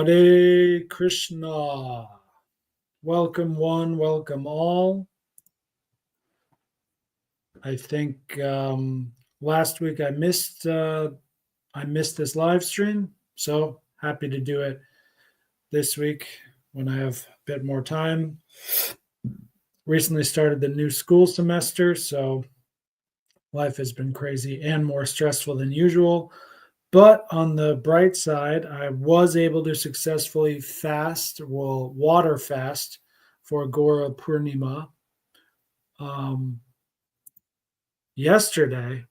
Hare Krishna. Welcome one, welcome all. I think last week I missed this live stream, so happy to do it this week when I have a bit more time. Recently started the new school semester, so life has been crazy and more stressful than usual. But on the bright side, I was able to successfully water fast for Gora Purnima. Yesterday,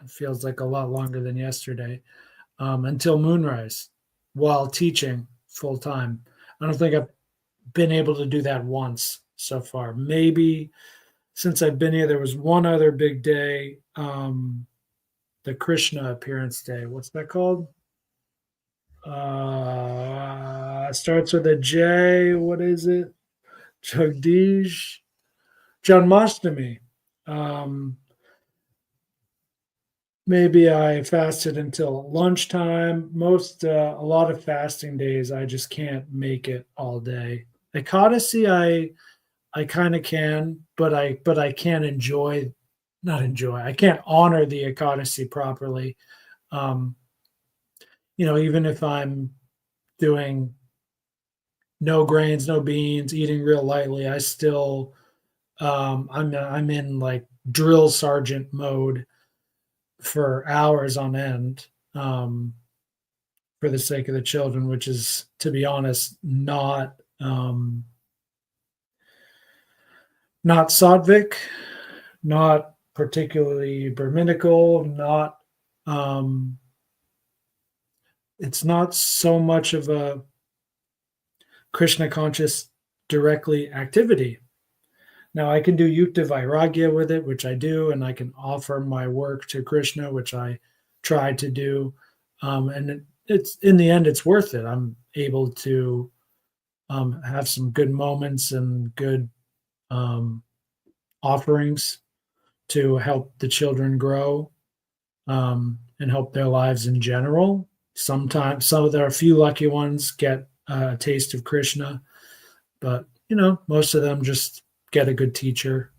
feels like a lot longer than yesterday, until moonrise while teaching full time. I don't think I've been able to do that once so far. Maybe since I've been here, there was one other big day, the Krishna appearance day. What's that called? Starts with a J. What is it? Jagdish Janmashtami. Maybe I fasted until lunchtime. A lot of fasting days, I just can't make it all day. Ekadasi, I kind of can, but I can't not enjoy. I can't honor the Ekadasi properly. Even if I'm doing no grains, no beans, eating real lightly, I still I'm in like drill sergeant mode for hours on end, for the sake of the children, which is, to be honest, not sattvic, not particularly Brahminical, not it's not so much of a Krishna conscious directly activity. Now I can do yukta vairagya with it, which I do, and I can offer my work to Krishna, which I try to do, and it's in the end it's worth it. I'm able to have some good moments and good offerings to help the children grow, and help their lives in general. Sometimes there are a few lucky ones get a taste of Krishna, but most of them just get a good teacher,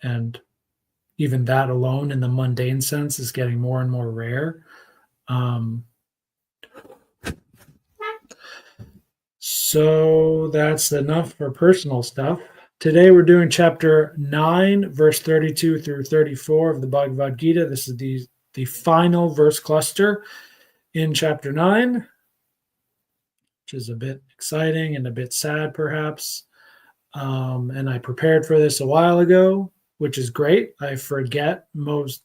and even that alone in the mundane sense is getting more and more rare. So that's enough for personal stuff. Today we're doing chapter 9, verse 32 through 34 of the Bhagavad Gita. This is the final verse cluster in chapter 9, which is a bit exciting and a bit sad perhaps. And I prepared for this a while ago, which is great. I forget most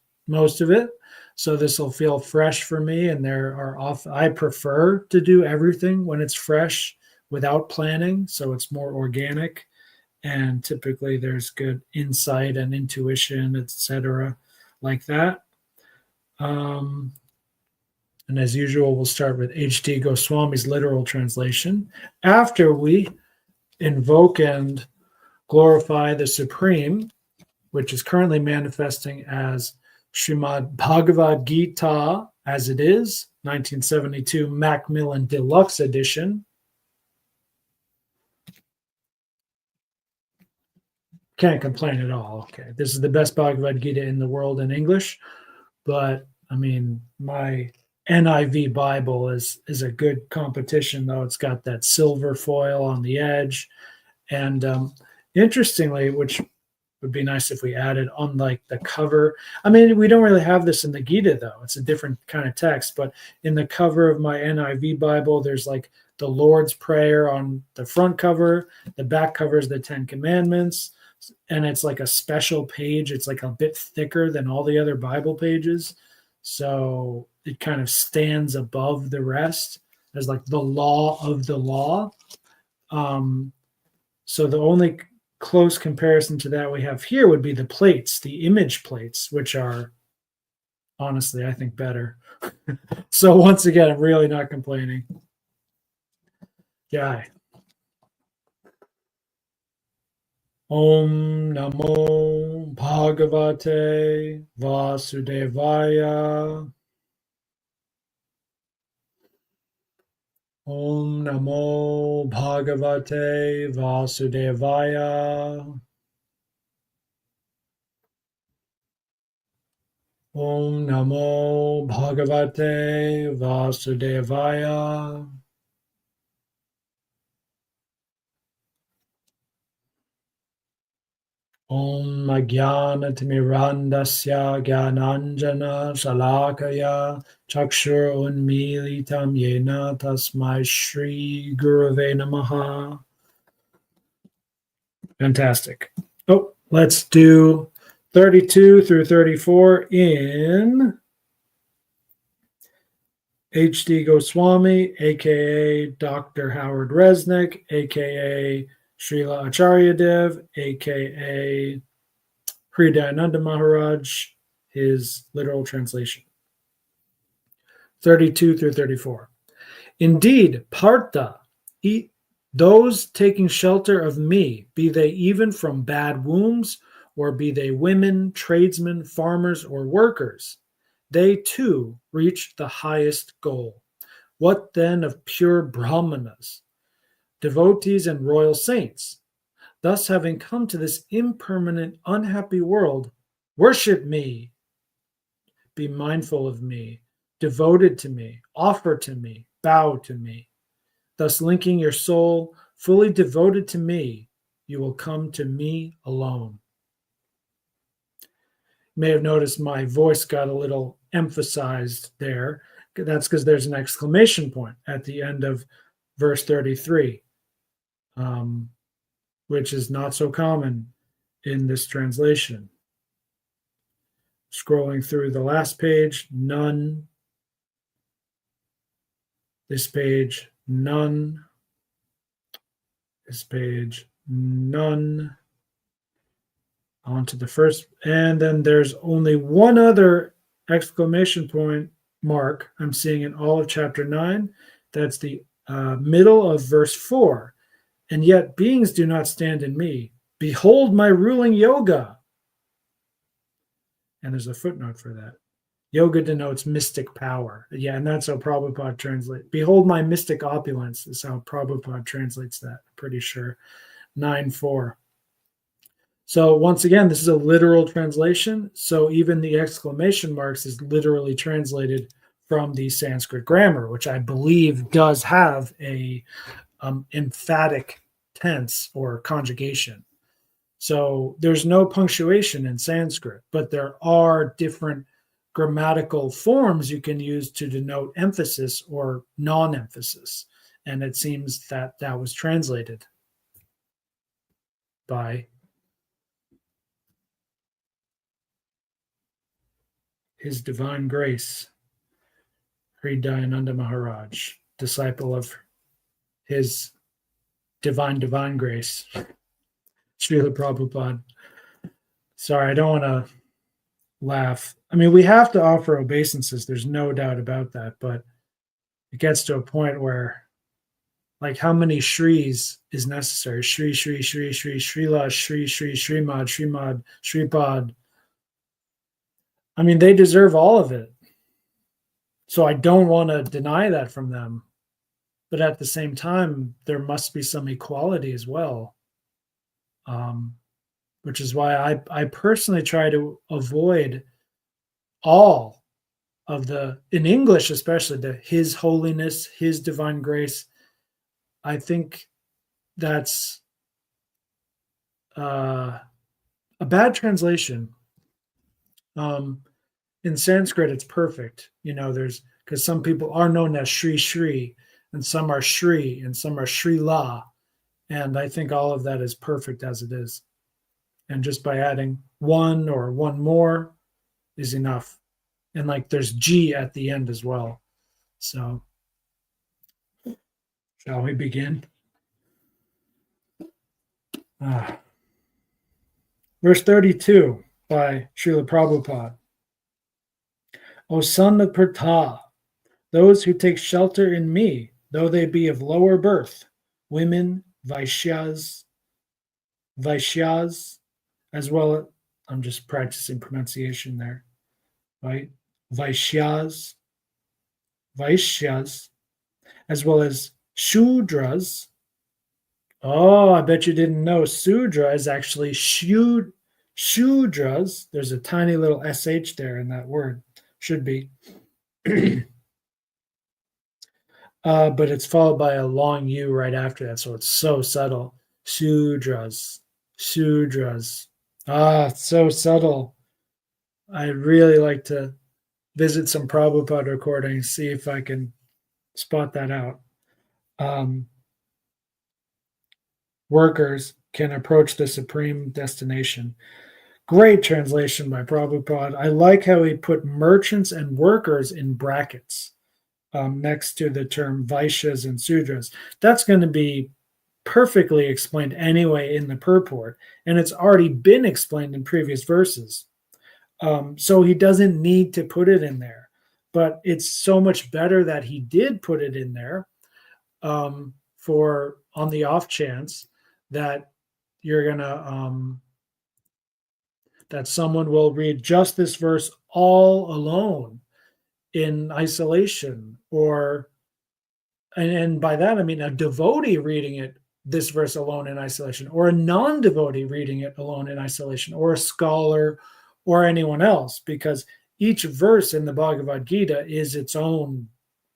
of it, so this will feel fresh for me. And I prefer to do everything when it's fresh without planning, so it's more organic, and typically there's good insight and intuition, etc., like that. And as usual, we'll start with H.D. Goswami's literal translation. After we invoke and glorify the Supreme, which is currently manifesting as Srimad Bhagavad Gita as it is, 1972 Macmillan Deluxe Edition. Can't complain at all. Okay, this is the best Bhagavad Gita in the world in English, but I mean, my NIV Bible is a good competition, though. It's got that silver foil on the edge, and interestingly, which would be nice if we added on like the cover. I mean, we don't really have this in the Gita, though. It's a different kind of text, but in the cover of my NIV Bible, there's like the Lord's Prayer on the front cover. The back cover is the Ten Commandments, and it's like a special page. It's like a bit thicker than all the other Bible pages, so it kind of stands above the rest as like the law of the law. So the only close comparison to that we have here would be the plates, the image plates, which are honestly, I think, better. So once again, I'm really not complaining. Jai. Om Namo Bhagavate Vasudevaya. Om Namo Bhagavate Vasudevaya. Om Namo Bhagavate Vasudevaya. Om Ajnanatimirandasya Gyananjana Shalakaya Chakshur Unmilitam Yena Tasmai Shri Gurave Namaha. Fantastic. Oh, let's do 32 through 34 in H.D. Goswami, aka Dr. Howard Resnick, aka Srila Acharya Dev, aka Hridayananda Maharaj, his literal translation. 32 through 34. Indeed, Partha, those taking shelter of me, be they even from bad wombs, or be they women, tradesmen, farmers, or workers, they too reach the highest goal. What then of pure Brahmanas, devotees, and royal saints? Thus, having come to this impermanent, unhappy world, worship me, be mindful of me, devoted to me, offer to me, bow to me. Thus, linking your soul fully devoted to me, you will come to me alone. You may have noticed my voice got a little emphasized there. That's because there's an exclamation point at the end of verse 33, which is not so common in this translation. Scrolling through the last page, none. This page, none. This page, none. On to the first, and then there's only one other exclamation point mark I'm seeing in all of chapter 9. That's the middle of verse 4. And yet beings do not stand in me. Behold my ruling yoga. And there's a footnote for that. Yoga denotes mystic power. Yeah, and that's how Prabhupada translates. Behold my mystic opulence is how Prabhupada translates that, I'm pretty sure. 9:4. So once again, this is a literal translation. So even the exclamation marks is literally translated from the Sanskrit grammar, which I believe does have a emphatic tense or conjugation. So there's no punctuation in Sanskrit, but there are different grammatical forms you can use to denote emphasis or non-emphasis. And it seems that that was translated by His Divine Grace, Hridayananda Maharaj, disciple of His Divine Grace, Srila Prabhupada. Sorry, I don't want to laugh. I mean, we have to offer obeisances. There's no doubt about that. But it gets to a point where, like, how many Shris is necessary? Shri, Shri, Shri, Shri, Srila, Shri, Shri, Srimad, Srimad, Shripad. I mean, they deserve all of it. So I don't want to deny that from them. But at the same time, there must be some equality as well. Which is why I personally try to avoid all of the, in English especially, the His Holiness, His Divine Grace. I think that's a bad translation. In Sanskrit, it's perfect. You know, there's, because some people are known as Shri Shri, and some are Shri, and some are Shri La. And I think all of that is perfect as it is. And just by adding one or one more is enough. And like there's G at the end as well. So, shall we begin? Verse 32 by Srila Prabhupada. O son of Pratha, those who take shelter in me, though they be of lower birth, women, Vaishyas, as well as, I'm just practicing pronunciation there, right? Vaishyas, as well as Shudras. Oh, I bet you didn't know Sudra is actually Shudras. There's a tiny little SH there in that word. Should be. But it's followed by a long U right after that. So it's so subtle. Sudras. Sudras. It's so subtle. I'd really like to visit some Prabhupada recordings, see if I can spot that out. Workers can approach the supreme destination. Great translation by Prabhupada. I like how he put merchants and workers in brackets next to the term Vaishyas and Sudras. That's going to be perfectly explained anyway in the purport, and it's already been explained in previous verses. So he doesn't need to put it in there, but it's so much better that he did put it in there for on the off chance that you're gonna that someone will read just this verse all alone in isolation, or and by that I mean a devotee reading it this verse alone in isolation, or a non-devotee reading it alone in isolation, or a scholar or anyone else, because each verse in the Bhagavad Gita is its own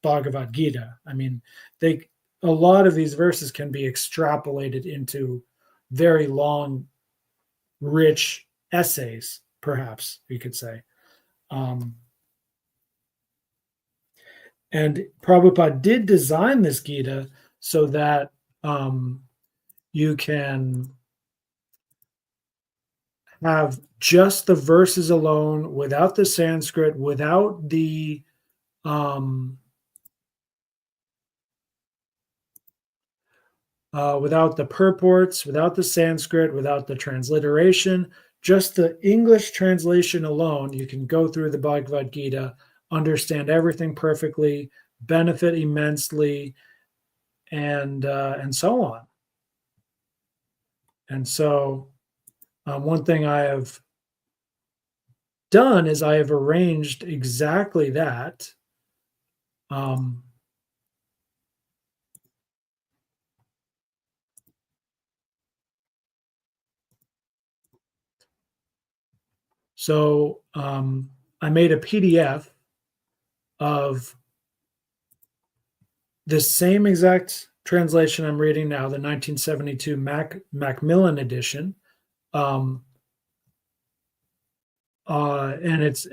Bhagavad Gita. I mean, a lot of these verses can be extrapolated into very long, rich essays, perhaps you could say. And Prabhupada did design this Gita so that you can have just the verses alone, without the Sanskrit, without the purports, without the Sanskrit, without the transliteration, just the English translation alone. You can go through the Bhagavad Gita, understand everything perfectly, benefit immensely, and so on. And so one thing I have done is I have arranged exactly that. So I made a PDF of the same exact translation I'm reading now, the 1972 Macmillan edition. And this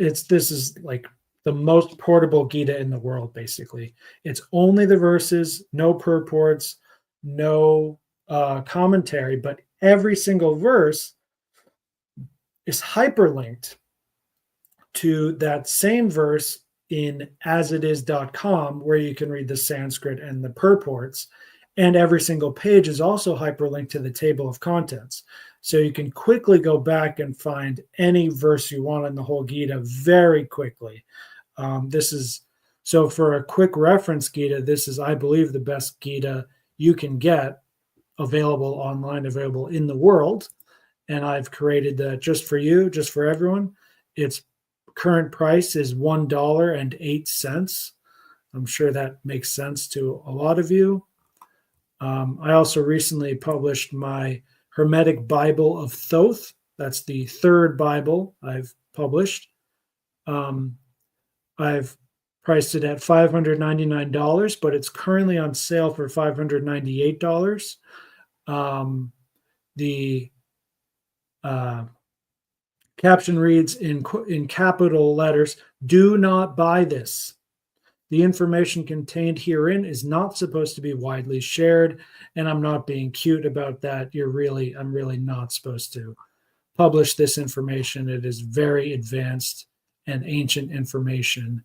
is like the most portable Gita in the world, basically. It's only the verses, no purports, no commentary, but every single verse is hyperlinked to that same verse in asitis.com, where you can read the Sanskrit and the purports. And every single page is also hyperlinked to the table of contents. So you can quickly go back and find any verse you want in the whole Gita very quickly. So for a quick reference Gita, this is, I believe, the best Gita you can get available online, available in the world. And I've created that just for you, just for everyone. Its current price is $1.08. I'm sure that makes sense to a lot of you. I also recently published my Hermetic Bible of Thoth. That's the third Bible I've published. I've priced it at $599, but it's currently on sale for $598. The caption reads in capital letters, "Do not buy this. The information contained herein is not supposed to be widely shared," and I'm not being cute about that. I'm really not supposed to publish this information. It is very advanced and ancient information,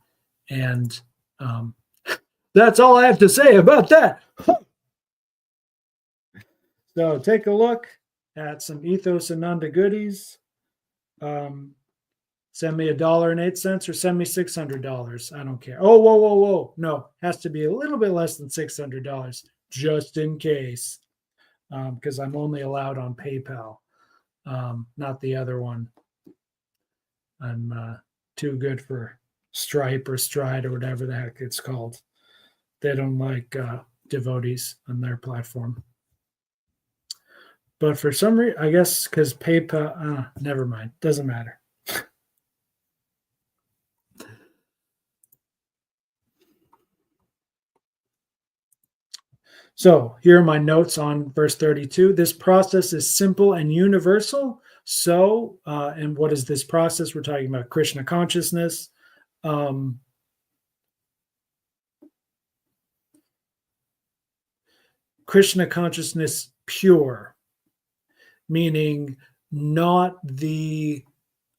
and that's all I have to say about that. So take a look at some Ethos Ananda goodies. Send me $1.08 or send me $600. I don't care. Oh, whoa. No, has to be a little bit less than $600 just in case, because I'm only allowed on PayPal, not the other one. I'm too good for Stripe or Stride or whatever the heck it's called. They don't like devotees on their platform. But for some reason, I guess because PayPal, never mind, doesn't matter. So here are my notes on verse 32. This process is simple and universal. So, and what is this process? We're talking about Krishna consciousness. Krishna consciousness pure, meaning not the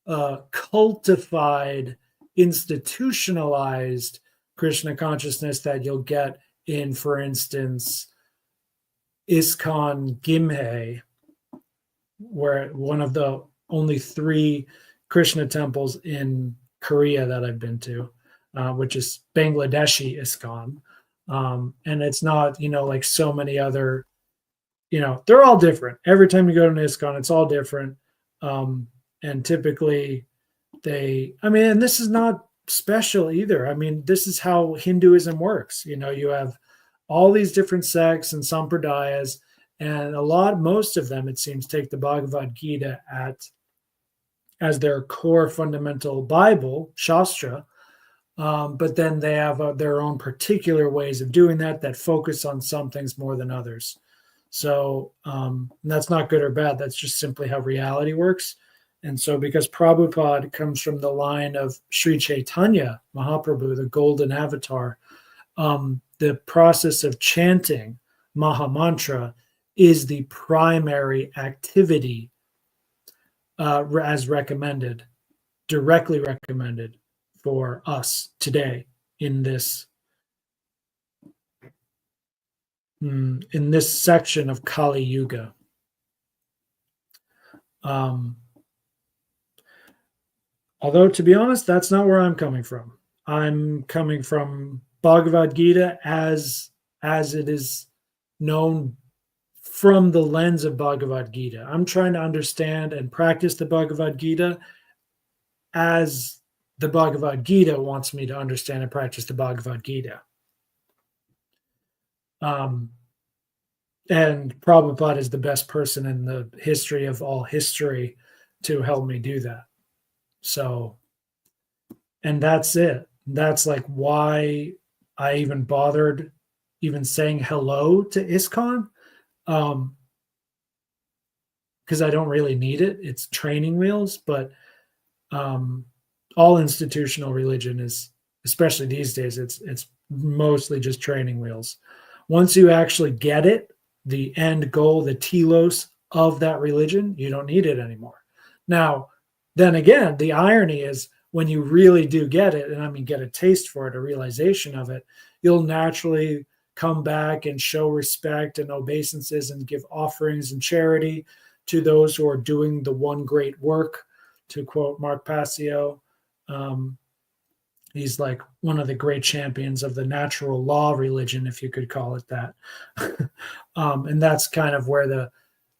cultified, institutionalized Krishna consciousness that you'll get in, for instance, ISKCON Gimhe, where one of the only 3 Krishna temples in Korea that I've been to, which is Bangladeshi ISKCON. And it's not, like so many other, they're all different. Every time you go to an ISKCON, it's all different. And typically and this is not special either. This is how Hinduism works. You have all these different sects and sampradayas, and most of them, it seems, take the Bhagavad Gita as their core fundamental Bible, Shastra, but then they have their own particular ways of doing that focus on some things more than others. So that's not good or bad. That's just simply how reality works. And so because Prabhupada comes from the line of Sri Chaitanya Mahaprabhu, the golden avatar, the process of chanting Mahamantra is the primary activity as recommended, directly recommended for us today in this section of Kali Yuga. Although, to be honest, that's not where I'm coming from. I'm coming from Bhagavad Gita as it is known from the lens of Bhagavad Gita. I'm trying to understand and practice the Bhagavad Gita as the Bhagavad Gita wants me to understand and practice the Bhagavad Gita. And Prabhupada is the best person in the history of all history to help me do that. So, and that's it. That's like why I even bothered even saying hello to ISKCON, because I don't really need it. It's training wheels, but all institutional religion is, especially these days, it's mostly just training wheels. Once you actually get it, the end goal, the telos of that religion, you don't need it anymore. Now, then again, the irony is when you really do get it, and get a taste for it, a realization of it, you'll naturally come back and show respect and obeisances and give offerings and charity to those who are doing the one great work, to quote Mark Passio. He's like one of the great champions of the natural law religion, if you could call it that. And that's kind of where the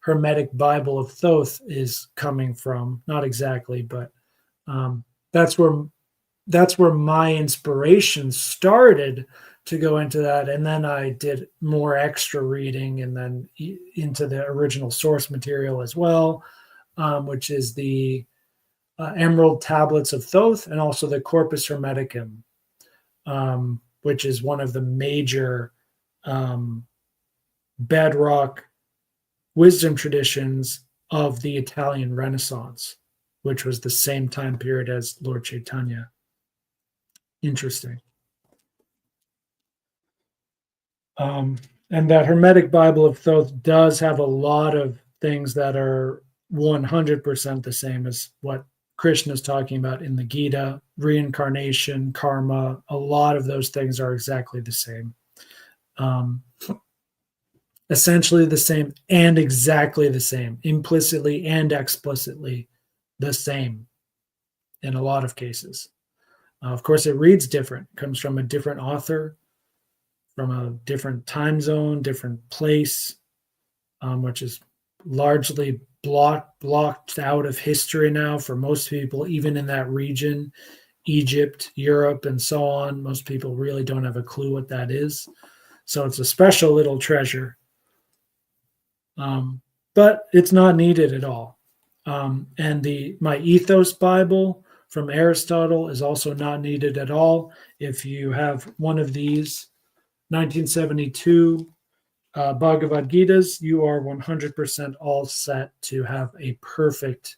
Hermetic Bible of Thoth is coming from. Not exactly, but that's where my inspiration started to go into that. And then I did more extra reading and then into the original source material as well, which is the Emerald Tablets of Thoth and also the Corpus Hermeticum, which is one of the major bedrock wisdom traditions of the Italian Renaissance, which was the same time period as Lord Chaitanya. Interesting. And that Hermetic Bible of Thoth does have a lot of things that are 100% the same as what Krishna is talking about in the Gita. Reincarnation, karma, a lot of those things are exactly the same. Essentially the same and exactly the same, implicitly and explicitly the same in a lot of cases. Of course, it reads different, comes from a different author, from a different time zone, different place, which is largely blocked out of history now for most people, even in that region, Egypt, Europe, and so on. Most people really don't have a clue what that is. So it's a special little treasure. But it's not needed at all. And my Ethos Bible from Aristotle is also not needed at all. If you have one of these 1972 Bhagavad Gitas, you are 100% all set to have a perfect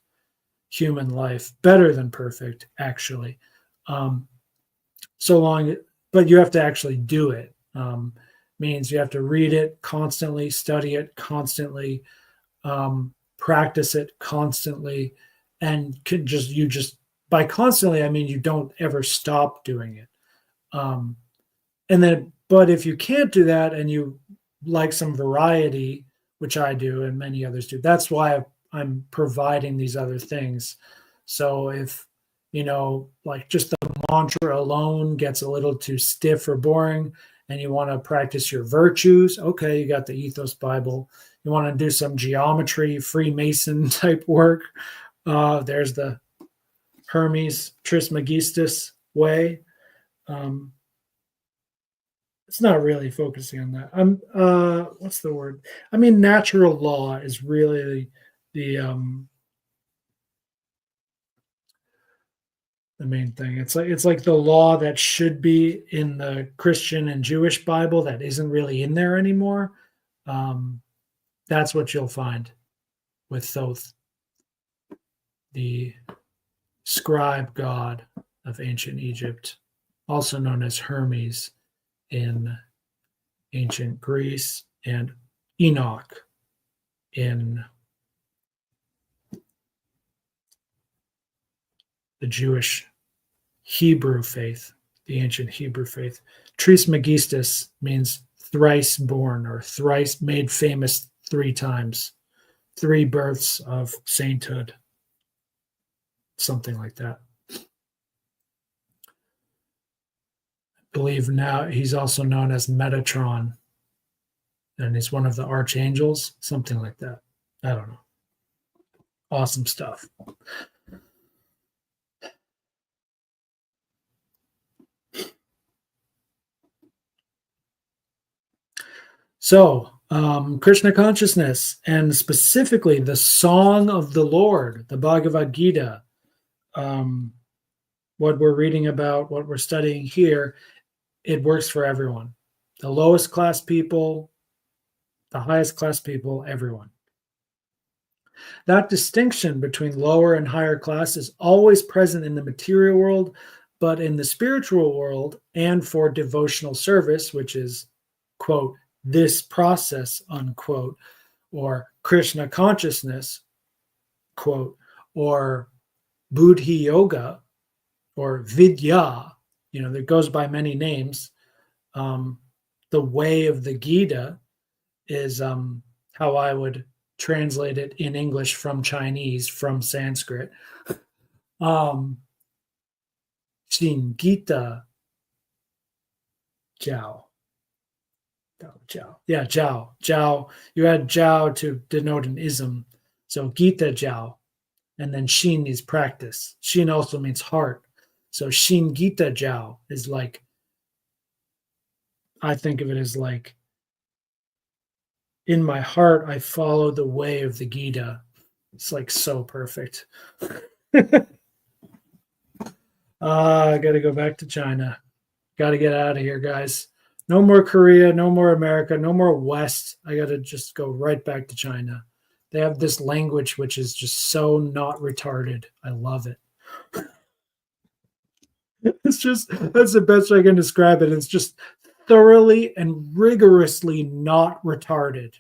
human life, better than perfect, actually. So long, but you have to actually do it. Means you have to read it constantly, study it constantly, practice it constantly, and you just by constantly I mean you don't ever stop doing it. And then, but if you can't do that and you like some variety, which I do and many others do, that's why I'm providing these other things. So if like just the mantra alone gets a little too stiff or boring, and you want to practice your virtues, okay, you got the Ethos Bible. You want to do some geometry, Freemason type work, there's the Hermes Trismegistus way. It's not really focusing on that. What's the word? I mean, natural law is really the main thing. It's like the law that should be in the Christian and Jewish Bible that isn't really in there anymore. That's what you'll find with Thoth, the scribe god of ancient Egypt, also known as Hermes in ancient Greece, and Enoch in the Jewish Hebrew faith, the ancient Hebrew faith. Trismegistus means thrice born, or thrice made famous 3 times, 3 births of sainthood, something like that. I believe now he's also known as Metatron, and he's one of the archangels, something like that. I don't know. Awesome stuff. So, Krishna consciousness, and specifically the Song of the Lord, the Bhagavad Gita, what we're reading about, what we're studying here, it works for everyone. The lowest class people, the highest class people, everyone. That distinction between lower and higher class is always present in the material world, but in the spiritual world and for devotional service, which is, quote, this process, unquote, or Krishna consciousness, quote, or Buddhi yoga, or Vidya, that goes by many names. The way of the Gita is how I would translate it in English from Chinese, from Sanskrit. Xin Gita Jiao. Jiao. Yeah, Jiao. Jiao. You add Jiao to denote an ism. So Gita Jiao. And then Shin is practice. Shin also means heart. So Shin Gita Jiao is like, I think of it as like, in my heart, I follow the way of the Gita. It's like so perfect. I got to go back to China. Got to get out of here, guys. No more Korea, no more America, no more West. I got to just go right back to China. They have this language which is just so not retarded. I love it. It's just, that's the best way I can describe it. It's just thoroughly and rigorously not retarded.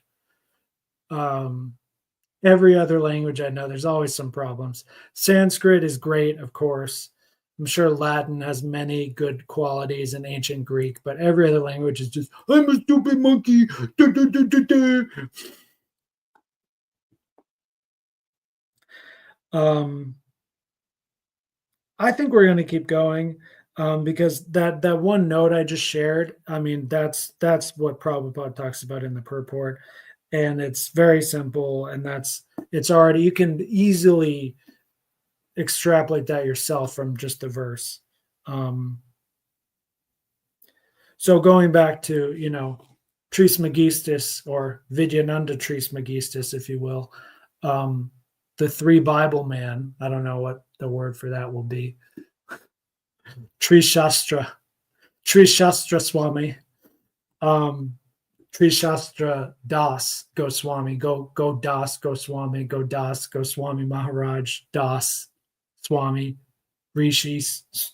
Every other language I know, there's always some problems. Sanskrit is great, of course. I'm sure Latin has many good qualities, in ancient Greek, but every other language is just, I'm a stupid monkey. Da, da, da, da, da. I think we're going to keep going, because that one note I just shared, I mean, that's what Prabhupada talks about in the purport, and it's very simple, and it's already, you can easily extrapolate that yourself from just the verse. So going back to Trismegistus, or Vidyananda Trismegistus, if you will, the three Bible man. I don't know what the word for that will be. Trishastra Swami, Trishastra Das Goswami, go Das Goswami, go Das Goswami Maharaj, Das Swami, Rishi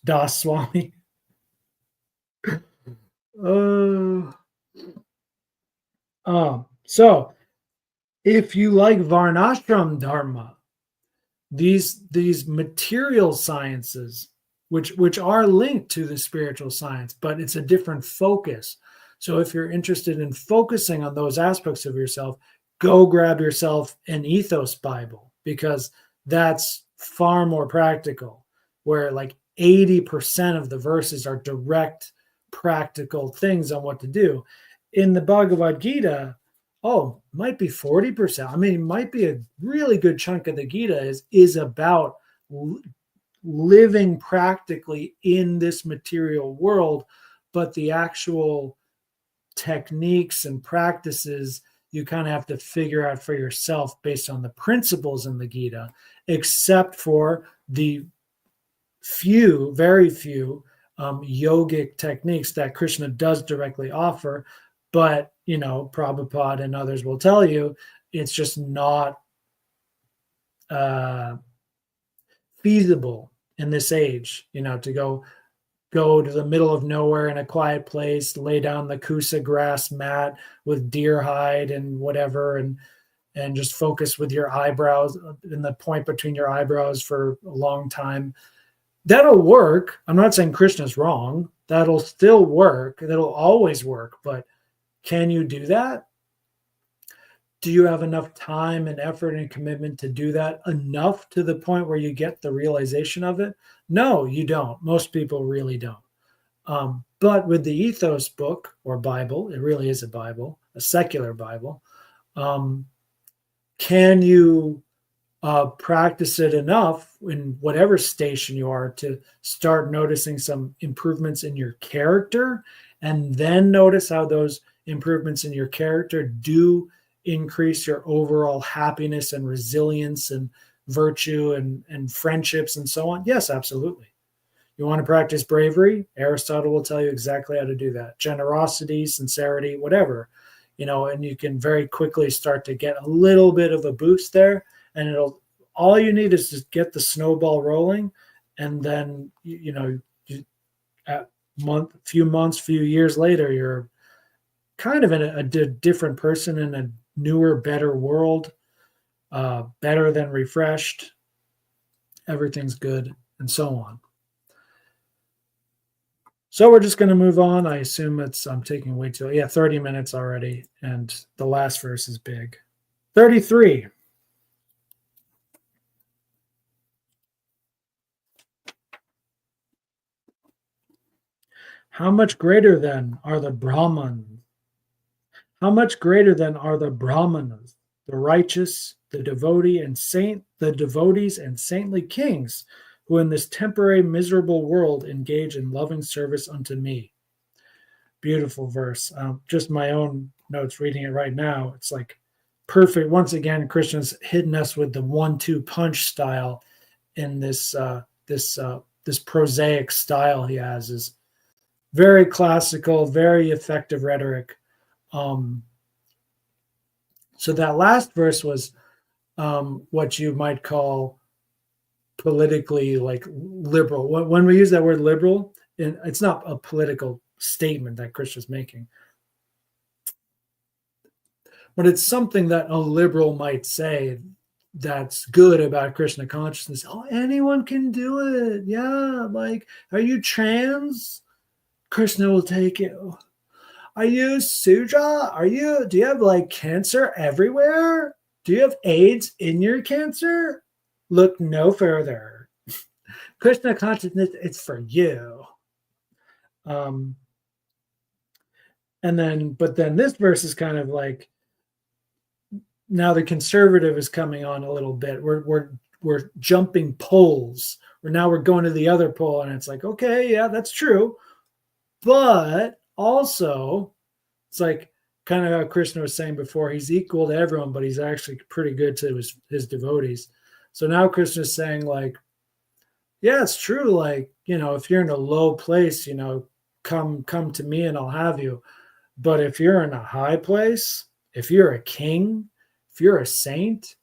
Das Swami. So if you like Varnashram Dharma, these material sciences, which are linked to the spiritual science, but it's a different focus. So if you're interested in focusing on those aspects of yourself, go grab yourself an Ethos Bible, because that's far more practical, where like 80% of the verses are direct practical things on what to do. In the Bhagavad Gita, might be 40%. I mean, it might be a really good chunk of the Gita is about living practically in this material world, but the actual techniques and practices you kind of have to figure out for yourself based on the principles in the Gita, except for the very few yogic techniques that Krishna does directly offer. But, Prabhupada and others will tell you it's just not feasible in this age, to go to the middle of nowhere in a quiet place, lay down the kusa grass mat with deer hide and whatever, and just focus with your eyebrows in the point between your eyebrows for a long time. That'll work. I'm not saying Krishna's wrong. That'll still work. That'll always work. But can you do that? Do you have enough time and effort and commitment to do that enough to the point where you get the realization of it? No, you don't. Most people really don't. But with the Ethos book or Bible, it really is a Bible, a secular Bible. Can you practice it enough in whatever station you are to start noticing some improvements in your character, and then notice how those improvements in your character do increase your overall happiness and resilience and virtue and friendships and so on? Yes, absolutely. You want to practice bravery? Aristotle will tell you exactly how to do that. Generosity, sincerity, whatever, and you can very quickly start to get a little bit of a boost there, and all you need is to get the snowball rolling, and then few years later, you're kind of in a different person in a newer, better world, better than refreshed. Everything's good, and so on. So we're just going to move on. I assume I'm taking way too, 30 minutes already, and the last verse is big. 33. How much greater then are the Brahmans? How much greater then are the Brahmanas, the righteous, the devotees and saintly kings, who in this temporary miserable world engage in loving service unto me. Beautiful verse. Just my own notes reading it right now. It's like perfect. Once again, Krishna's hitting us with the 1-2 punch style in this prosaic style he has. Is very classical, very effective rhetoric. So that last verse was what you might call politically like liberal. When we use that word liberal, it's not a political statement that Krishna's making, but it's something that a liberal might say that's good about Krishna consciousness. Oh, anyone can do it. Yeah, like, are you trans? Krishna will take you. Are you Sudra? Do you have like cancer everywhere? Do you have AIDS in your cancer? Look no further. Krishna consciousness, it's for you. But then this verse is kind of like, now the conservative is coming on a little bit. We're jumping poles. We're going to the other pole, and it's like, okay, yeah, that's true. But also, it's like, kind of how Krishna was saying before, he's equal to everyone, but he's actually pretty good to his devotees. So now Krishna's saying, like, yeah, it's true. Like, if you're in a low place, come to me and I'll have you. But if you're in a high place, if you're a king, if you're a saint,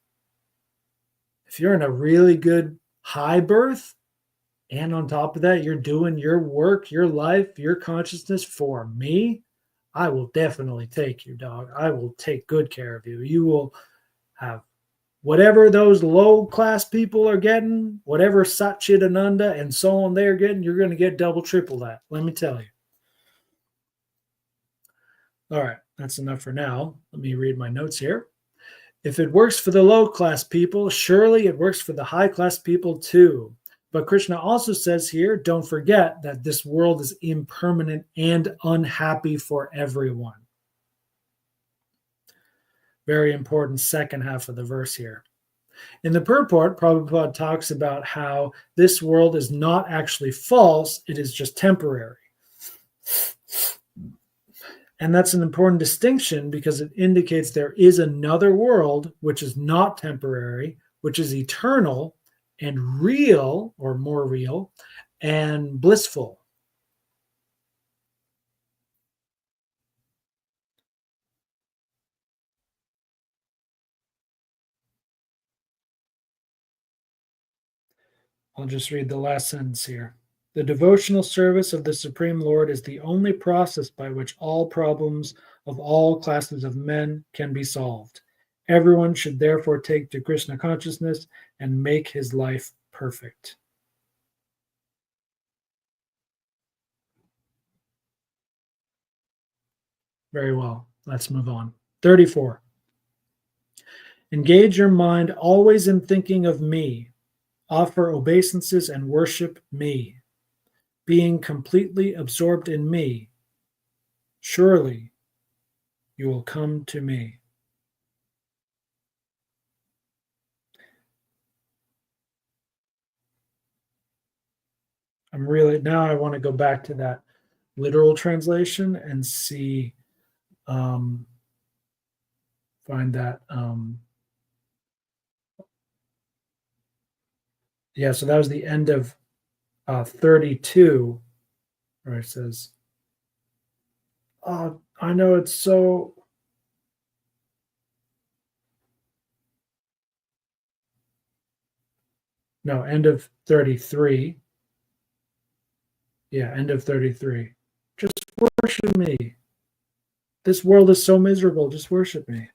if you're in a really good high birth, and on top of that, you're doing your work, your life, your consciousness for me, I will definitely take you, dog. I will take good care of you. You will have whatever those low class people are getting, whatever Satchidananda and so on they're getting, you're going to get double, triple that. Let me tell you. All right, that's enough for now. Let me read my notes here. If it works for the low class people, surely it works for the high class people too. But Krishna also says here, don't forget that this world is impermanent and unhappy for everyone. Very important second half of the verse here. In the purport, Prabhupada talks about how this world is not actually false, it is just temporary. And that's an important distinction because it indicates there is another world which is not temporary, which is eternal and real, or more real, and blissful. I'll just read the last sentence here. The devotional service of the Supreme Lord is the only process by which all problems of all classes of men can be solved. Everyone should therefore take to Krishna consciousness and make his life perfect. Very well. Let's move on. 34. Engage your mind always in thinking of me. Offer obeisances and worship me. Being completely absorbed in me, surely you will come to me. Now I want to go back to that literal translation and see, find that. Yeah, so that was the end of 32, where it says, I know it's so. No, end of 33. Yeah, end of 33. Just worship me. This world is so miserable. Just worship me.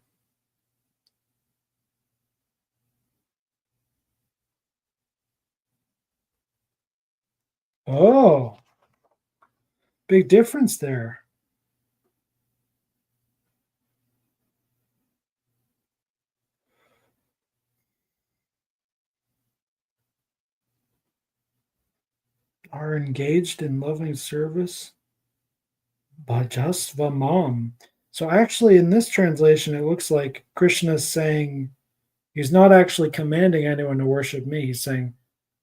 Oh, big difference there. Are engaged in loving service. Bhajasvamam. So actually, in this translation, it looks like Krishna is saying he's not actually commanding anyone to worship me. He's saying,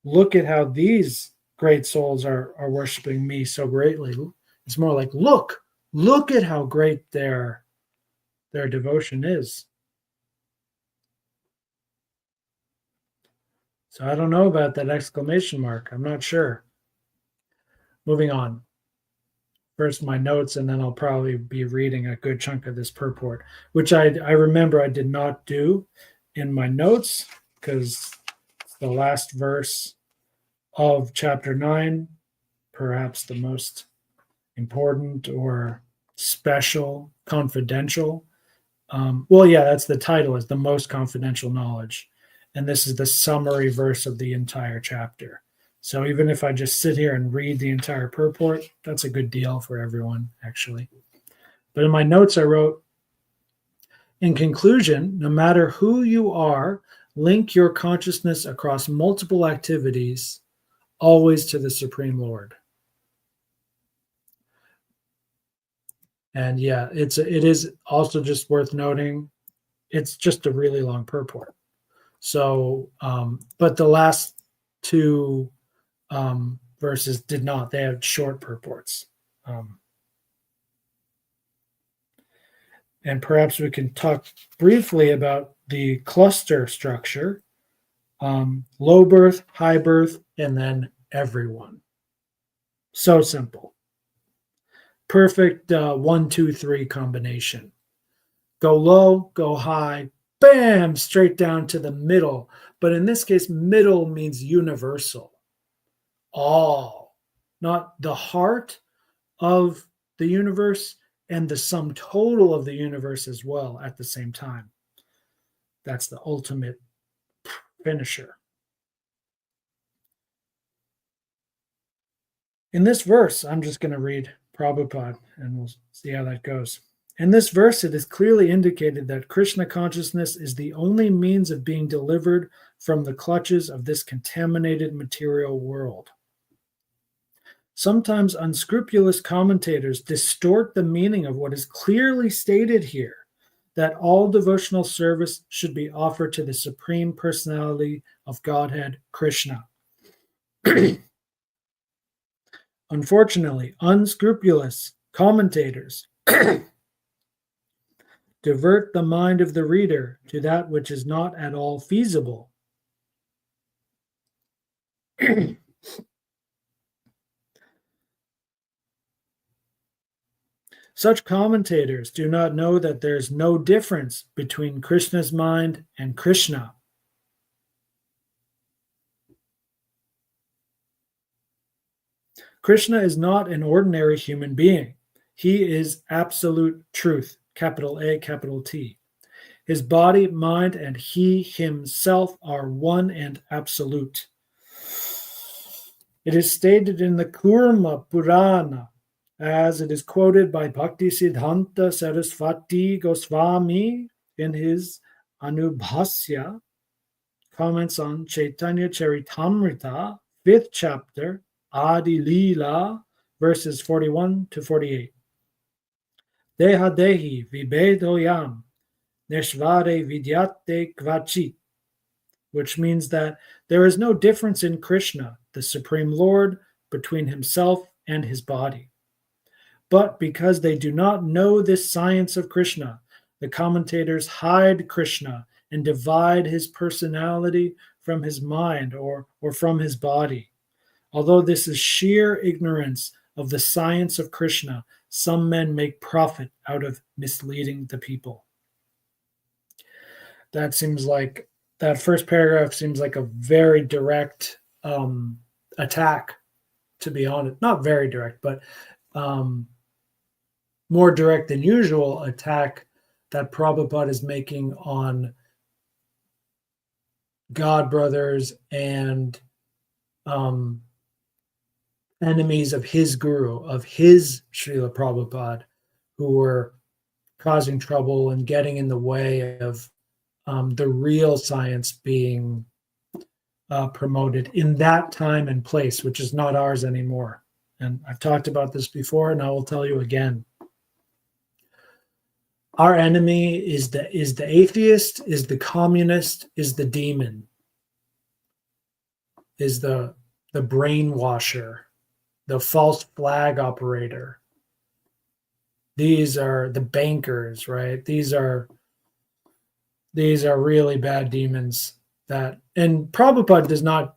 look at how these great souls are worshiping me so greatly. It's more like, look at how great their devotion is. So I don't know about that exclamation mark. I'm not sure. Moving on. First my notes, and then I'll probably be reading a good chunk of this purport, which I remember I did not do in my notes because it's the last verse of chapter 9, perhaps the most important or special, confidential. Well, yeah, that's the title, is the most confidential knowledge. And this is the summary verse of the entire chapter. So even if I just sit here and read the entire purport, that's a good deal for everyone, actually. But in my notes, I wrote, in conclusion, no matter who you are, link your consciousness across multiple activities, always to the Supreme Lord. And yeah, it is also just worth noting, it's just a really long purport. So, but the last two verses did not. They had short purports. And perhaps we can talk briefly about the cluster structure, low birth, high birth, and then everyone. So simple. Perfect 1, 2, 3 combination. Go low, go high, bam, straight down to the middle. But in this case, middle means universal. All, not the heart of the universe and the sum total of the universe as well at the same time. That's the ultimate finisher. In this verse, I'm just going to read Prabhupada and we'll see how that goes. In this verse, it is clearly indicated that Krishna consciousness is the only means of being delivered from the clutches of this contaminated material world. Sometimes unscrupulous commentators distort the meaning of what is clearly stated here, that all devotional service should be offered to the Supreme Personality of Godhead, Krishna. Unfortunately, unscrupulous commentators divert the mind of the reader to that which is not at all feasible. Such commentators do not know that there is no difference between Krishna's mind and Krishna. Krishna is not an ordinary human being. He is absolute truth, capital A, capital T. His body, mind, and he himself are one and absolute. It is stated in the Kurma Purana, as it is quoted by Bhaktisiddhanta Saraswati Goswami in his Anubhasya, comments on Chaitanya Charitamrita, 5th chapter, Adi Leela, verses 41 to 48. Deha Dehi Vibedoyam Neshvare Vidyate Kvachit, which means that there is no difference in Krishna, the Supreme Lord, between himself and his body. But because they do not know this science of Krishna, the commentators hide Krishna and divide his personality from his mind or from his body. Although this is sheer ignorance of the science of Krishna, some men make profit out of misleading the people. That first paragraph seems like a very direct attack, to be honest. Not very direct, but more direct than usual attack that Prabhupada is making on God brothers and enemies of his guru, of his Srila Prabhupada, who were causing trouble and getting in the way of the real science being promoted in that time and place, which is not ours anymore. And I've talked about this before, and I will tell you again. Our enemy is the atheist, is the communist, is the demon, is the brainwasher, the false flag operator. These are the bankers, right? These are really bad demons and Prabhupada does not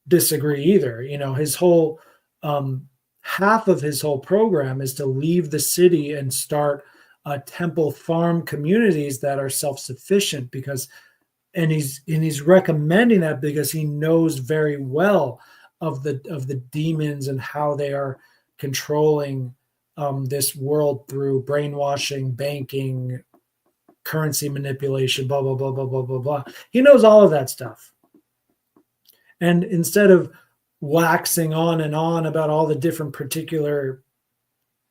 disagree either. You know, his whole half of his whole program is to leave the city and start temple farm communities that are self-sufficient, and he's recommending that because he knows very well of the demons and how they are controlling this world through brainwashing, banking, currency manipulation, blah, blah, blah, blah, blah, blah, blah. He knows all of that stuff. And instead of waxing on and on about all the different particular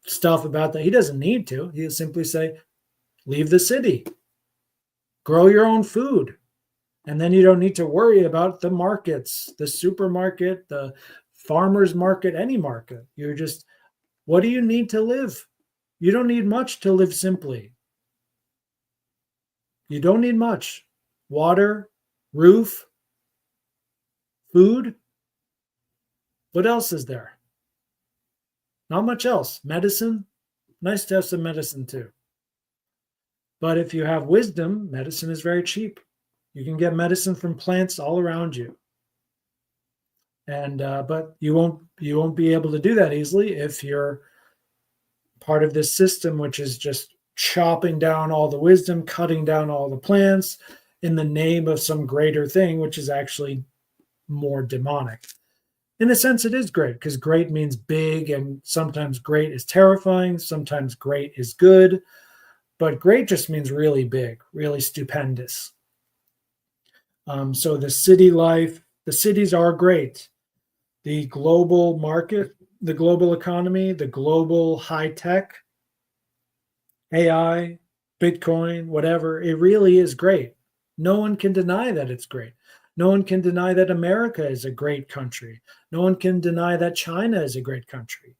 stuff about that, he doesn't need to. He'll simply say, leave the city, grow your own food. And then you don't need to worry about the markets, the supermarket, the farmer's market, any market. You're just, what do you need to live? You don't need much to live simply. You don't need much. Water, roof, food. What else is there? Not much else. Medicine. Nice to have some medicine too. But if you have wisdom, medicine is very cheap. You can get medicine from plants all around you, and but you won't be able to do that easily if you're part of this system, which is just chopping down all the wisdom, cutting down all the plants in the name of some greater thing, which is actually more demonic. In a sense, it is great because great means big, and sometimes great is terrifying, sometimes great is good, but great just means really big, really stupendous. So the city life, the cities are great. The global market, the global economy, the global high tech, AI, Bitcoin, whatever, it really is great. No one can deny that it's great. No one can deny that America is a great country. No one can deny that China is a great country.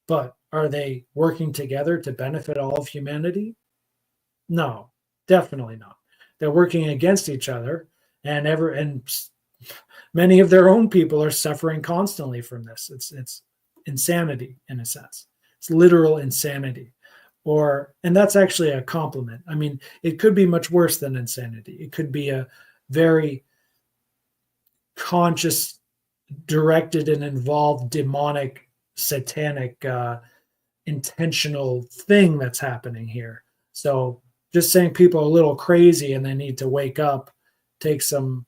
But are they working together to benefit all of humanity? No, definitely not. They're working against each other, and many of their own people are suffering constantly from this. It's insanity in a sense. It's literal insanity. And that's actually a compliment. I mean, it could be much worse than insanity. It could be a very conscious, directed, and involved demonic, satanic, intentional thing that's happening here. So just saying people are a little crazy and they need to wake up, take some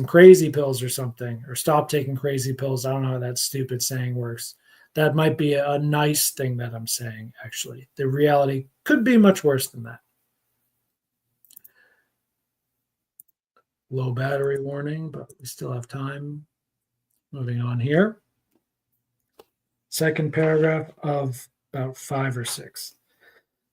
crazy pills or something, or stop taking crazy pills. I don't know how that stupid saying works. That might be a nice thing that I'm saying, actually. The reality could be much worse than that. Low battery warning, but we still have time. Moving on here. Second paragraph of about 5 or 6.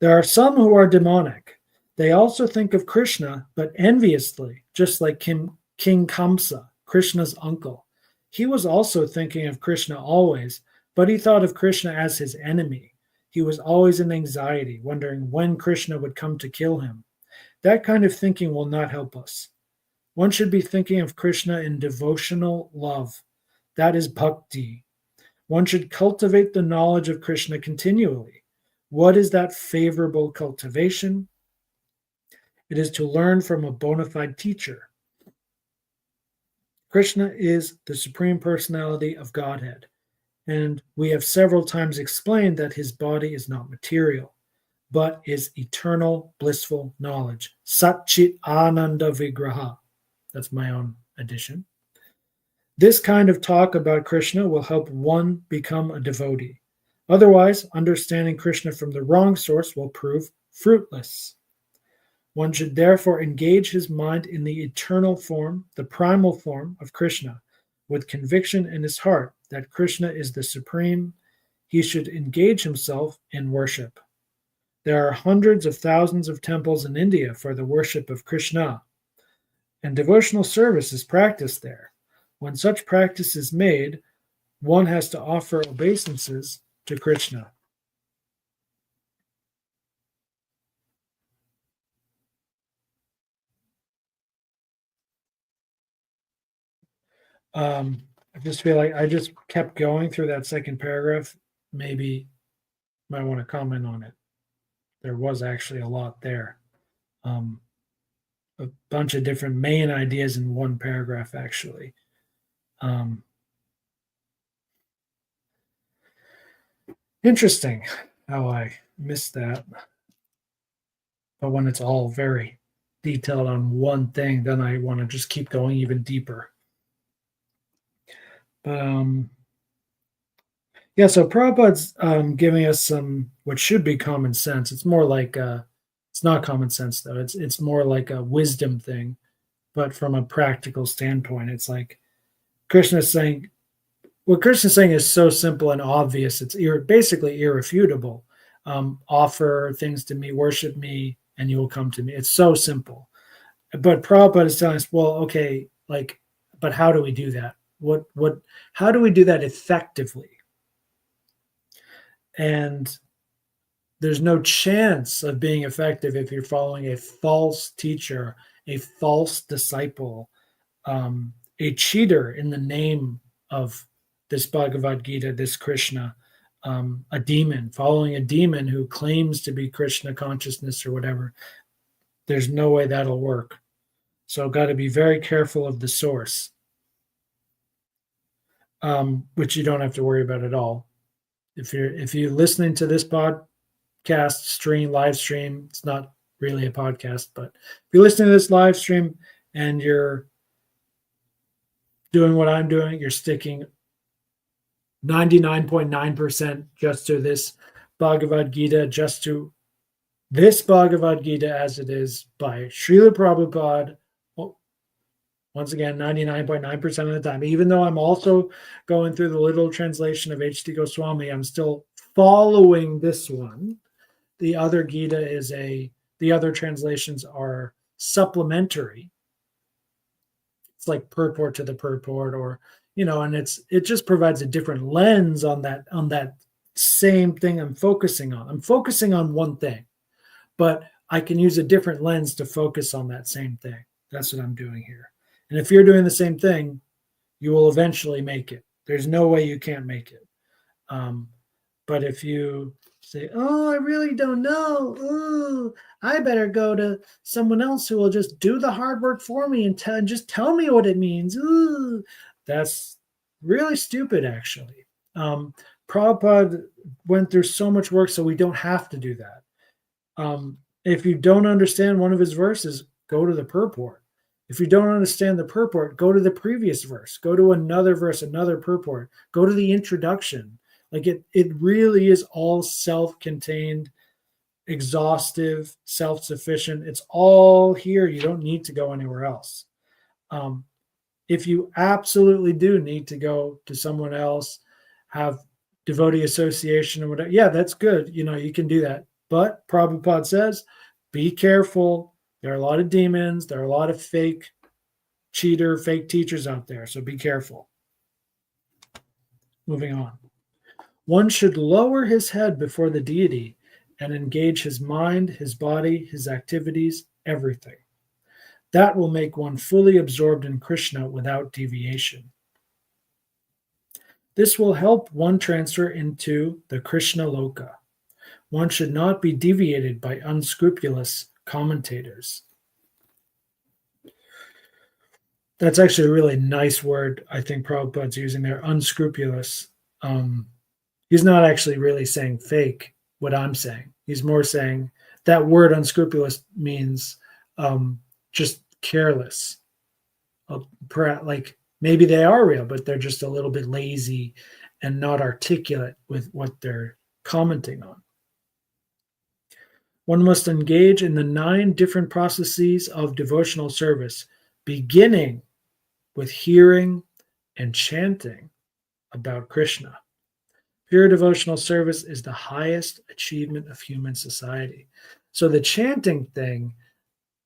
There are some who are demonic. They also think of Krishna, but enviously, just like King Kamsa, Krishna's uncle. He was also thinking of Krishna always, but he thought of Krishna as his enemy. He was always in anxiety, wondering when Krishna would come to kill him. That kind of thinking will not help us. One should be thinking of Krishna in devotional love. That is bhakti. One should cultivate the knowledge of Krishna continually. What is that favorable cultivation? It is to learn from a bona fide teacher. Krishna is the Supreme Personality of Godhead, and we have several times explained that his body is not material, but is eternal, blissful knowledge. Sat Chit Ananda Vigraha. That's my own addition. This kind of talk about Krishna will help one become a devotee. Otherwise, understanding Krishna from the wrong source will prove fruitless. One should therefore engage his mind in the eternal form, the primal form of Krishna, with conviction in his heart that Krishna is the supreme. He should engage himself in worship. There are hundreds of thousands of temples in India for the worship of Krishna, and devotional service is practiced there. When such practice is made, one has to offer obeisances to Krishna. I just feel like I just kept going through that second paragraph. Maybe you might want to comment on it. There was actually a lot there. Um, a bunch of different main ideas in one paragraph, actually. Um, Interesting how I missed that. But when it's all very detailed on one thing, then I want to just keep going even deeper. But yeah, so Prabhupada's giving us some what should be common sense. It's more like it's not common sense though. It's more like a wisdom thing, but from a practical standpoint, it's like Krishna's saying what Krishna's saying is so simple and obvious. It's basically irrefutable. Offer things to me, worship me, and you will come to me. It's so simple. But Prabhupada is telling us, well, okay, like, but how do we do that? How do we do that effectively? And there's no chance of being effective if you're following a false teacher, a false disciple, a cheater in the name of this Bhagavad Gita, this Krishna. a demon, following a demon who claims to be Krishna consciousness or whatever. There's no way that'll work. So got to be very careful of the source, which you don't have to worry about at all. If you're listening to this podcast stream, live stream, it's not really a podcast, but if you're listening to this live stream and you're doing what I'm doing, you're sticking 99.9% just to this Bhagavad Gita, just to this Bhagavad Gita as it is by Srila Prabhupada. Once again, 99.9% of the time, even though I'm also going through the literal translation of H.T. Goswami, I'm still following this one. The other the other translations are supplementary. It's like purport to the purport, or and it just provides a different lens on that same thing I'm focusing on. I'm focusing on one thing, but I can use a different lens to focus on that same thing. That's what I'm doing here. And if you're doing the same thing, you will eventually make it. There's no way you can't make it. But if you say, "Oh, I really don't know. Oh, I better go to someone else who will just do the hard work for me and just tell me what it means," ooh, that's really stupid, actually. Prabhupada went through so much work, so we don't have to do that. If you don't understand one of his verses, go to the purport. If you don't understand the purport, go to the previous verse, go to another verse, another purport, go to the introduction. Like it really is all self-contained, exhaustive, self-sufficient. It's all here. You don't need to go anywhere else. If you absolutely do need to go to someone else, have devotee association or whatever, yeah, that's good. You can do that. But Prabhupada says, be careful. There are a lot of demons. There are a lot of fake teachers out there. So be careful. Moving on. One should lower his head before the deity and engage his mind, his body, his activities, everything. That will make one fully absorbed in Krishna without deviation. This will help one transfer into the Krishna Loka. One should not be deviated by unscrupulous commentators. That's actually a really nice word I think Prabhupada's using there, unscrupulous. He's not actually really saying fake, what I'm saying. He's more saying that word unscrupulous means just careless. Like maybe they are real, but they're just a little bit lazy and not articulate with what they're commenting on. One must engage in the 9 different processes of devotional service, beginning with hearing and chanting about Krishna. Pure devotional service is the highest achievement of human society. So the chanting thing,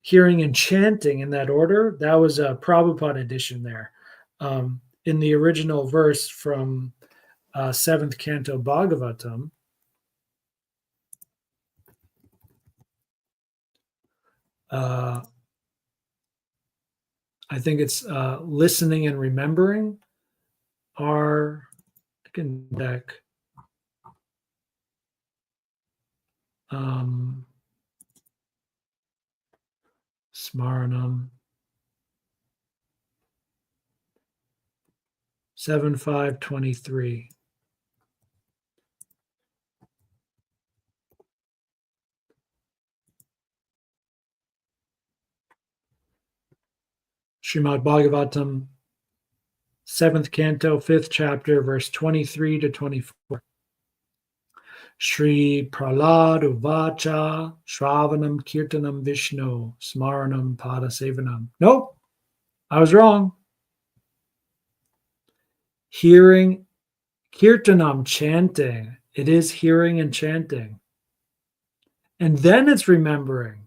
hearing and chanting in that order, that was a Prabhupada addition there. In the original verse from 7th Canto Bhagavatam, I think it's listening and remembering are deck. Smaranam 7:5:23. Srimad Bhagavatam, 7th Canto, 5th chapter, verse 23 to 24. Shri Prahlad Uvacha Shravanam Kirtanam Vishnu Smaranam Padasevanam. Nope, I was wrong. Hearing, Kirtanam, chanting. It is hearing and chanting. And then it's remembering.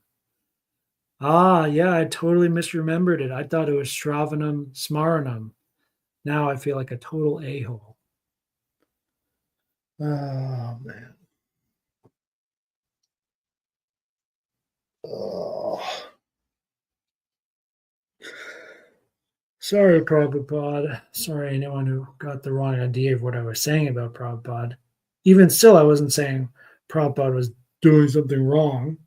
Yeah, I totally misremembered it. I thought it was Shravanam Smaranam. Now I feel like a total a-hole. Oh, man. Oh. Sorry, Prabhupada. Sorry, anyone who got the wrong idea of what I was saying about Prabhupada. Even still, I wasn't saying Prabhupada was doing something wrong.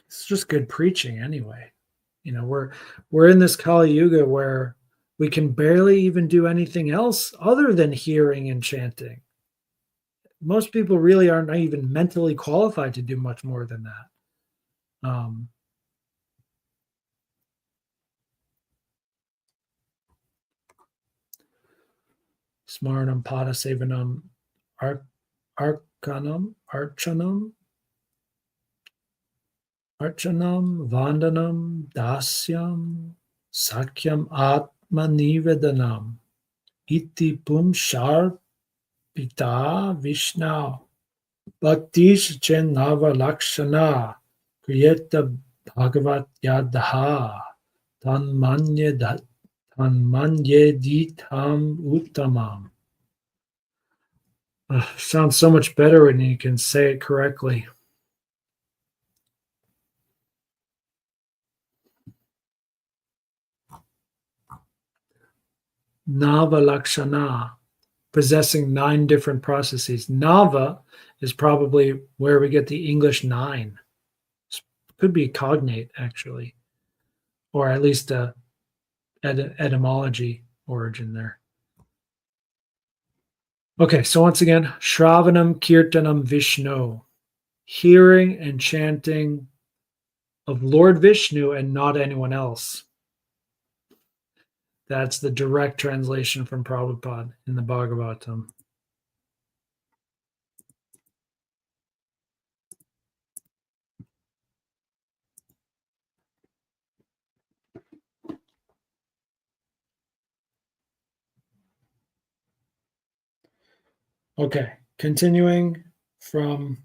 It's just good preaching anyway. You know, we're in this Kali Yuga where we can barely even do anything else other than hearing and chanting. Most people really aren't even mentally qualified to do much more than that. Smarnam pada sevanam archanam vandanam dasyam sakyam atma nivedanam iti pum shar pita vishnu bhaktish chen nava lakshana kriyeta bhagavat yadaha tanmanye ditam uttamam. Sounds so much better when you can say it correctly. Nava Lakshana, possessing 9 different processes. Nava is probably where we get the English 9. Could be cognate, actually, or at least a etymology origin there. Okay, so once again, Shravanam Kirtanam Vishnu, hearing and chanting of Lord Vishnu and not anyone else. That's the direct translation from Prabhupada in the Bhagavatam. Okay, continuing from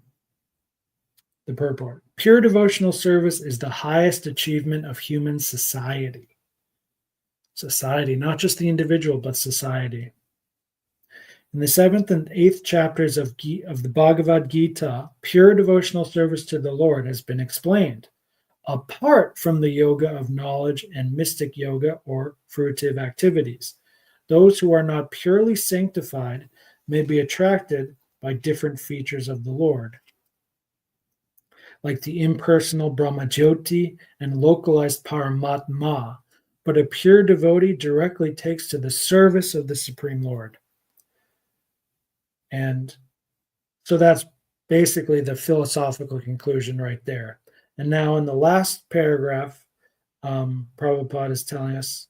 the purport. Pure devotional service is the highest achievement of human society. Society, not just the individual, but society. In the 7th and 8th chapters of the Bhagavad Gita, pure devotional service to the Lord has been explained, apart from the yoga of knowledge and mystic yoga or fruitive activities. Those who are not purely sanctified may be attracted by different features of the Lord, like the impersonal Brahmajyoti and localized Paramatma, but a pure devotee directly takes to the service of the Supreme Lord. And so that's basically the philosophical conclusion right there. And now in the last paragraph, Prabhupada is telling us,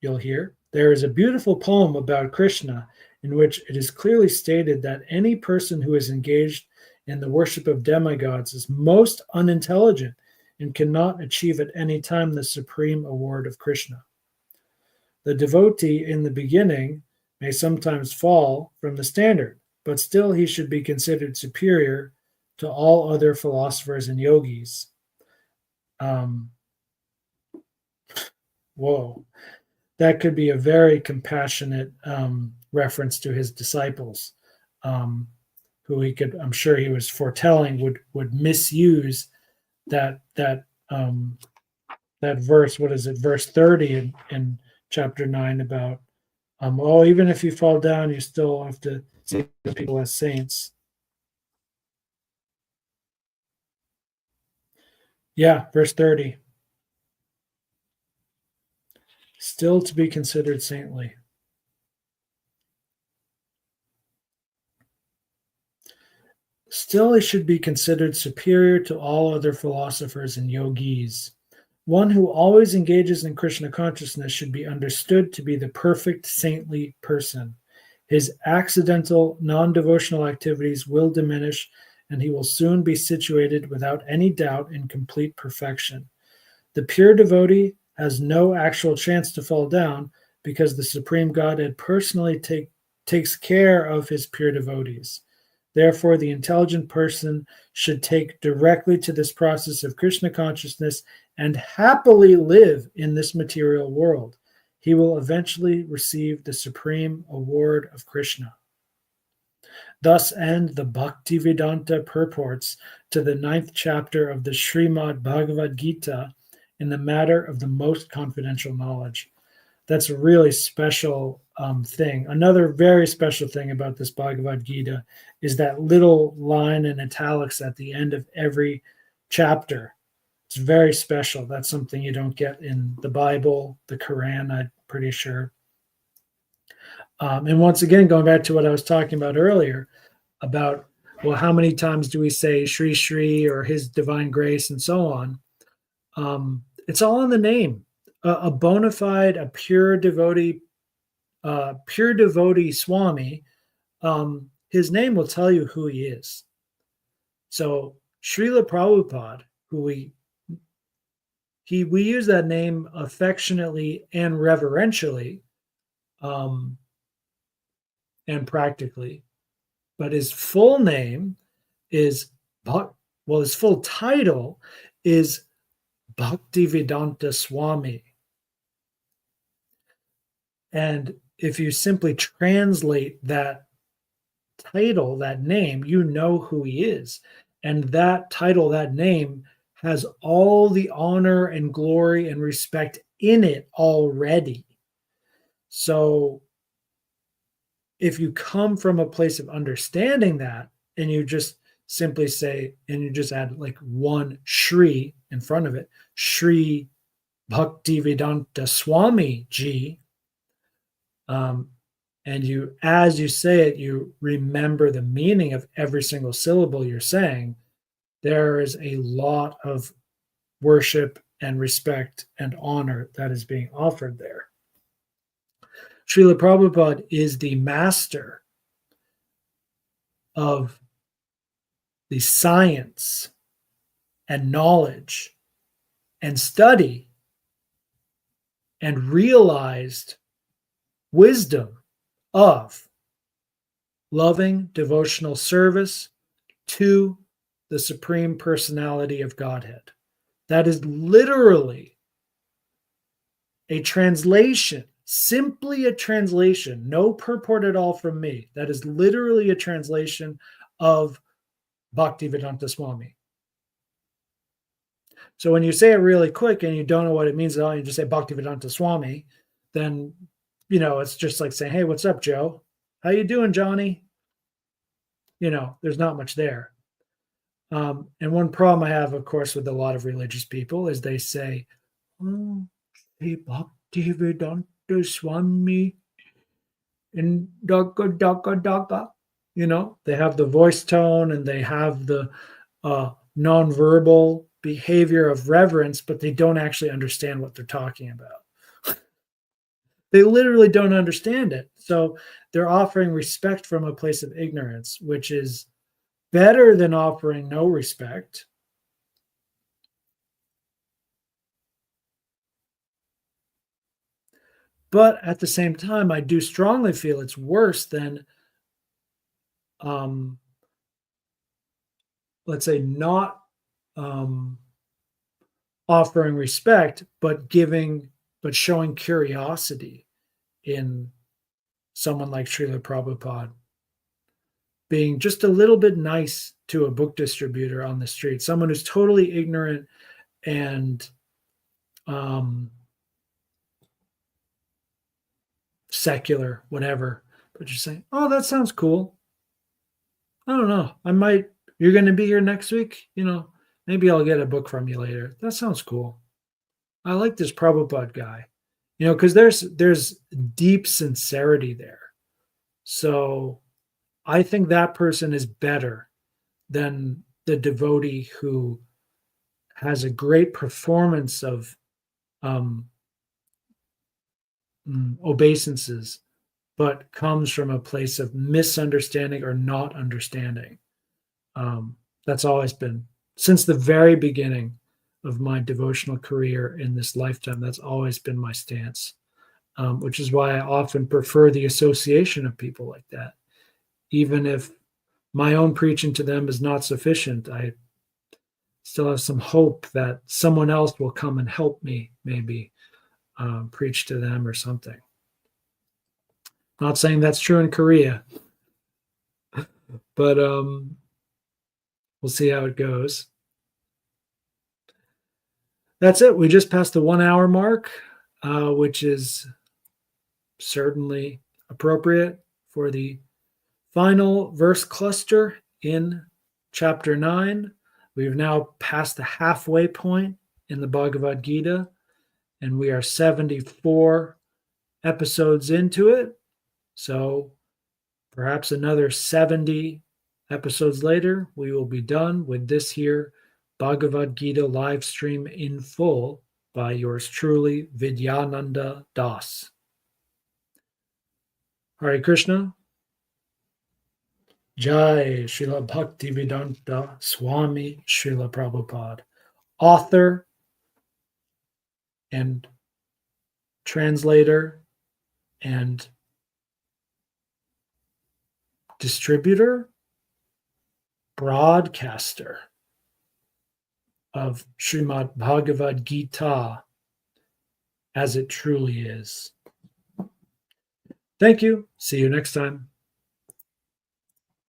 you'll hear, there is a beautiful poem about Krishna in which it is clearly stated that any person who is engaged in the worship of demigods is most unintelligent and cannot achieve at any time the supreme award of Krishna. The devotee in the beginning may sometimes fall from the standard, but still he should be considered superior to all other philosophers and yogis. Whoa. That could be a very compassionate reference to his disciples, who he could, I'm sure he was foretelling, would misuse that verse. What is it? Verse 30 in chapter 9 about, even if you fall down, you still have to see people as saints. Yeah, verse 30. Still to be considered saintly. Still, he should be considered superior to all other philosophers and yogis. One who always engages in Krishna consciousness should be understood to be the perfect saintly person. His accidental, non-devotional activities will diminish, and he will soon be situated without any doubt in complete perfection. The pure devotee has no actual chance to fall down because the Supreme Godhead personally takes care of his pure devotees. Therefore, the intelligent person should take directly to this process of Krishna consciousness and happily live in this material world. He will eventually receive the supreme award of Krishna. Thus end the Bhaktivedanta purports to the 9th chapter of the Srimad Bhagavad Gita in the matter of the most confidential knowledge. That's a really special thing. Another very special thing about this Bhagavad Gita is that little line in italics at the end of every chapter. It's very special. That's something you don't get in the Bible, the Quran, I'm pretty sure. And once again, going back to what I was talking about earlier, about, well, how many times do we say Sri Sri or His Divine Grace and so on? It's all in the name. A bona fide, a pure devotee Swami, his name will tell you who he is. So Srila Prabhupada, who we use that name affectionately and reverentially, and practically, but his full name is, his full title is Bhaktivedanta Swami. And if you simply translate that title, that name, you know who he is. And that title, that name, has all the honor and glory and respect in it already. So if you come from a place of understanding that, and you just simply say, and you just add like one Shri in front of it, Shri Bhaktivedanta Swami Ji, and you, as you say it, you remember the meaning of every single syllable you're saying, there is a lot of worship and respect and honor that is being offered there. Srila Prabhupada is the master of the science and knowledge and study and realized wisdom of loving devotional service to the Supreme Personality of Godhead. That is literally a translation, simply a translation, no purport at all from me. That is literally a translation of Bhaktivedanta Swami. So when you say it really quick and you don't know what it means at all, you just say Bhaktivedanta Swami, then, it's just like saying, hey, what's up, Joe? How you doing, Johnny? There's not much there. And one problem I have, of course, with a lot of religious people is they say, oh, hey, Bhaktivedanta Swami, and daka, daka, daka. They have the voice tone and they have the nonverbal behavior of reverence, but they don't actually understand what they're talking about. They literally don't understand it. So they're offering respect from a place of ignorance, which is better than offering no respect. But at the same time, I do strongly feel it's worse than, let's say, not offering respect, but showing curiosity in someone like Srila Prabhupada, being just a little bit nice to a book distributor on the street, someone who's totally ignorant and secular, whatever, but just saying, oh, that sounds cool. I don't know. You're going to be here next week. Maybe I'll get a book from you later. That sounds cool. I like this Prabhupada guy, because there's deep sincerity there. So I think that person is better than the devotee who has a great performance of obeisances, but comes from a place of misunderstanding or not understanding. That's always been, since the very beginning of my devotional career in this lifetime, that's always been my stance, which is why I often prefer the association of people like that. Even if my own preaching to them is not sufficient, I still have some hope that someone else will come and help me, maybe preach to them or something. Not saying that's true in Korea, but we'll see how it goes. that's it. We just passed the 1 hour mark, which is certainly appropriate for the final verse cluster in chapter 9. We've now passed the halfway point in the Bhagavad Gita, and we are 74 episodes into it. So perhaps another 70 episodes later, we will be done with this here Bhagavad Gita live stream in full by yours truly, Vidyananda Das. Hare Krishna. Jai Srila Bhaktivedanta Swami Srila Prabhupada, author and translator and distributor, broadcaster of Srimad Bhagavad Gita as it truly is. Thank you. See you next time.